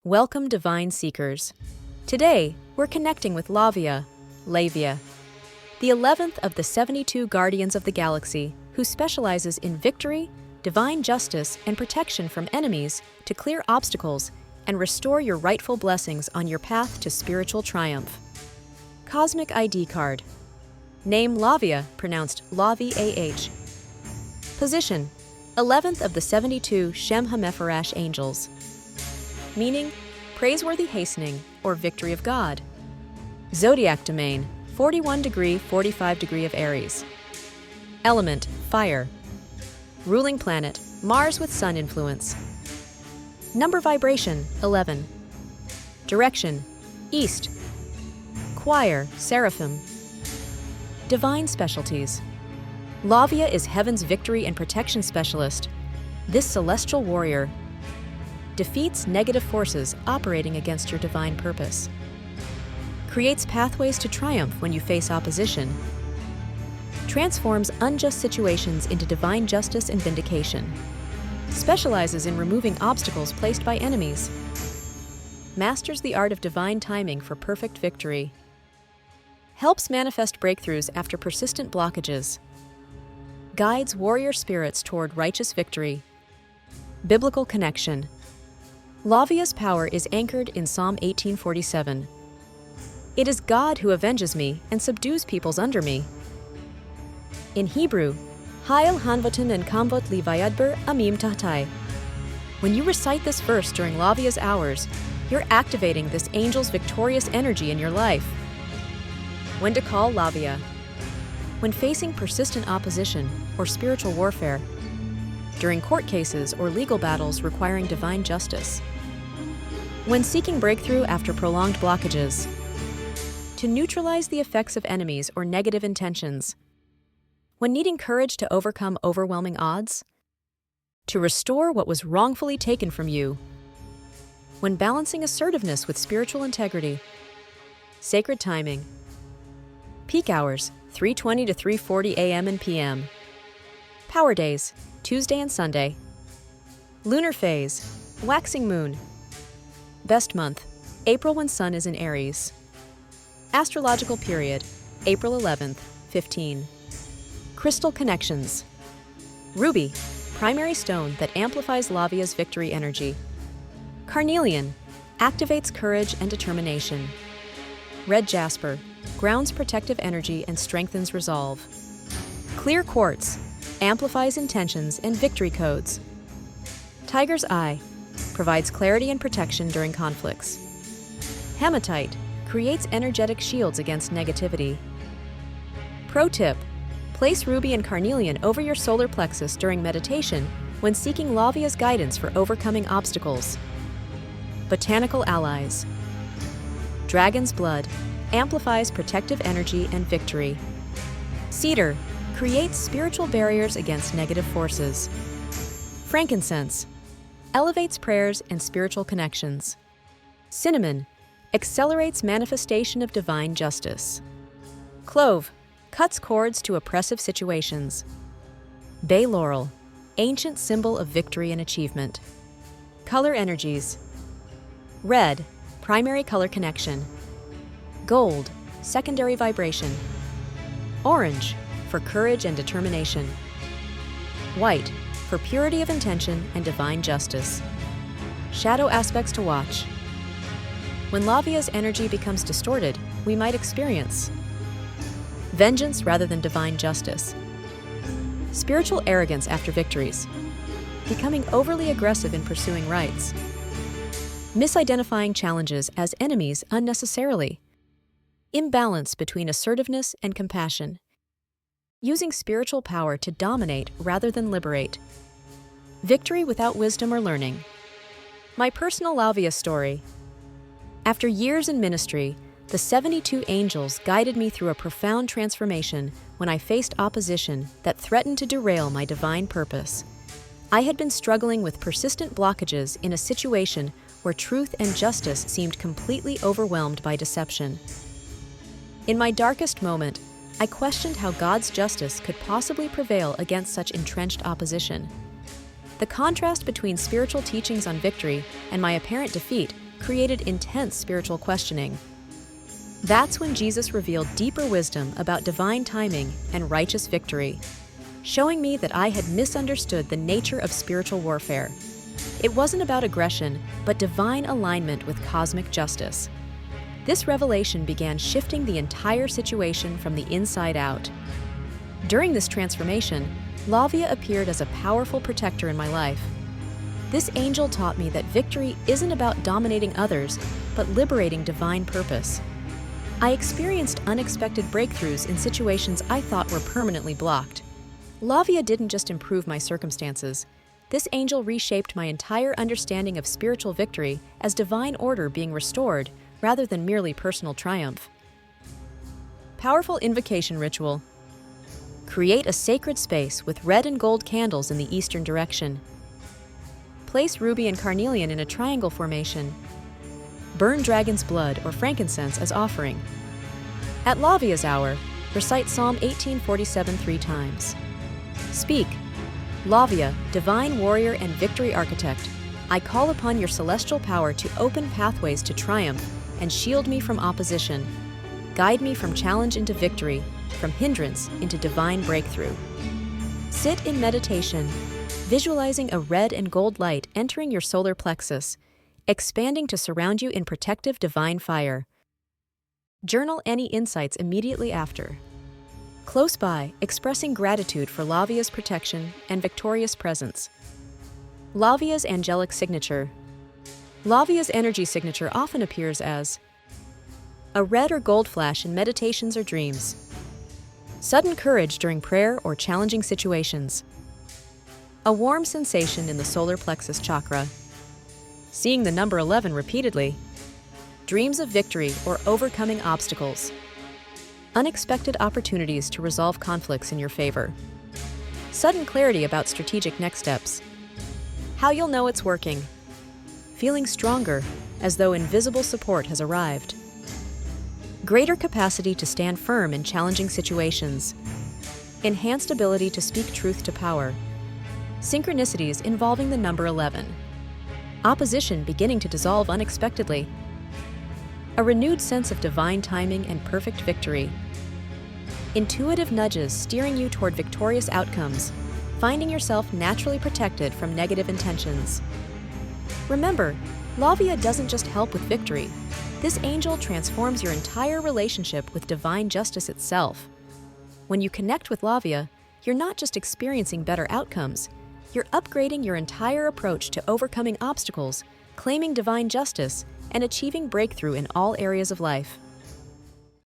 Welcome, Divine Seekers. Today, we're connecting with Lauviah, the 11th of the 72 Guardians of the Galaxy, who specializes in victory, divine justice, and protection from enemies to clear obstacles and restore your rightful blessings on your path to spiritual triumph. Cosmic ID Card. Name Lauviah, pronounced Lauviah. Position: 11th of the 72 Shem HaMepharash angels. Meaning: praiseworthy hastening or victory of God. Zodiac domain: 41 degree 45 degree of Aries. Element: fire. Ruling planet: Mars with Sun influence. Number vibration: 11. Direction: east. Choir: seraphim. Divine specialties. Lauviah is heaven's victory and protection specialist. This celestial warrior defeats negative forces operating against your divine purpose, creates pathways to triumph when you face opposition, transforms unjust situations into divine justice and vindication, specializes in removing obstacles placed by enemies, masters the art of divine timing for perfect victory, helps manifest breakthroughs after persistent blockages, guides warrior spirits toward righteous victory. Biblical connection. Lauviah's power is anchored in Psalm 18:47. It is God who avenges me and subdues peoples under me. In Hebrew, Hail Hanvotin and Kamvot Li Vayadber Amim Tahtai. When you recite this verse during Lauviah's hours, you're activating this angel's victorious energy in your life. When to call Lauviah. When facing persistent opposition or spiritual warfare, during court cases or legal battles requiring divine justice, when seeking breakthrough after prolonged blockages, to neutralize the effects of enemies or negative intentions, when needing courage to overcome overwhelming odds, to restore what was wrongfully taken from you, when balancing assertiveness with spiritual integrity. Sacred timing. Peak hours: 3:20 to 3:40 a.m. and p.m. Power days: Tuesday and Sunday. Lunar phase: waxing moon. Best month: April when Sun is in Aries. Astrological period: April 11th, 15. Crystal connections. Ruby, primary stone that amplifies Lauviah's victory energy. Carnelian, activates courage and determination. Red jasper, grounds protective energy and strengthens resolve. Clear quartz, amplifies intentions and victory codes. Tiger's eye, provides clarity and protection during conflicts. Hematite, creates energetic shields against negativity. Pro tip: place ruby and carnelian over your solar plexus during meditation when seeking Lauviah's guidance for overcoming obstacles. Botanical allies. Dragon's blood, amplifies protective energy and victory. Cedar, creates spiritual barriers against negative forces. Frankincense, elevates prayers and spiritual connections. Cinnamon, accelerates manifestation of divine justice. Clove, cuts cords to oppressive situations. Bay laurel, ancient symbol of victory and achievement. Color energies. Red, primary color connection. Gold, secondary vibration. Orange, for courage and determination. White, for purity of intention and divine justice. Shadow aspects to watch. When Lauviah's energy becomes distorted, we might experience vengeance rather than divine justice. Spiritual arrogance after victories. Becoming overly aggressive in pursuing rights. Misidentifying challenges as enemies unnecessarily. Imbalance between assertiveness and compassion. Using spiritual power to dominate rather than liberate. Victory without wisdom or learning. My personal Lauviah story. After years in ministry, the 72 angels guided me through a profound transformation when I faced opposition that threatened to derail my divine purpose. I had been struggling with persistent blockages in a situation where truth and justice seemed completely overwhelmed by deception. In my darkest moment, I questioned how God's justice could possibly prevail against such entrenched opposition. The contrast between spiritual teachings on victory and my apparent defeat created intense spiritual questioning. That's when Jesus revealed deeper wisdom about divine timing and righteous victory, showing me that I had misunderstood the nature of spiritual warfare. It wasn't about aggression, but divine alignment with cosmic justice. This revelation began shifting the entire situation from the inside out. During this transformation, Lauviah appeared as a powerful protector in my life. This angel taught me that victory isn't about dominating others, but liberating divine purpose. I experienced unexpected breakthroughs in situations I thought were permanently blocked. Lauviah didn't just improve my circumstances. This angel reshaped my entire understanding of spiritual victory as divine order being restored rather than merely personal triumph. Powerful invocation ritual. Create a sacred space with red and gold candles in the eastern direction. Place ruby and carnelian in a triangle formation. Burn dragon's blood or frankincense as offering. At Lauviah's hour, recite Psalm 18:47 3 times. Speak, Lauviah, divine warrior and victory architect, I call upon your celestial power to open pathways to triumph and shield me from opposition. Guide me from challenge into victory, from hindrance into divine breakthrough. Sit in meditation, visualizing a red and gold light entering your solar plexus, expanding to surround you in protective divine fire. Journal any insights immediately after. Close by, expressing gratitude for Lauviah's protection and victorious presence. Lauviah's angelic signature. Lauviah's energy signature often appears as a red or gold flash in meditations or dreams. Sudden courage during prayer or challenging situations. A warm sensation in the solar plexus chakra. Seeing the number 11 repeatedly. Dreams of victory or overcoming obstacles. Unexpected opportunities to resolve conflicts in your favor. Sudden clarity about strategic next steps. How you'll know it's working. Feeling stronger, as though invisible support has arrived. Greater capacity to stand firm in challenging situations. Enhanced ability to speak truth to power. Synchronicities involving the number 11. Opposition beginning to dissolve unexpectedly. A renewed sense of divine timing and perfect victory. Intuitive nudges steering you toward victorious outcomes, finding yourself naturally protected from negative intentions. Remember, Lauviah doesn't just help with victory. This angel transforms your entire relationship with divine justice itself. When you connect with Lauviah, you're not just experiencing better outcomes, you're upgrading your entire approach to overcoming obstacles, claiming divine justice, and achieving breakthrough in all areas of life.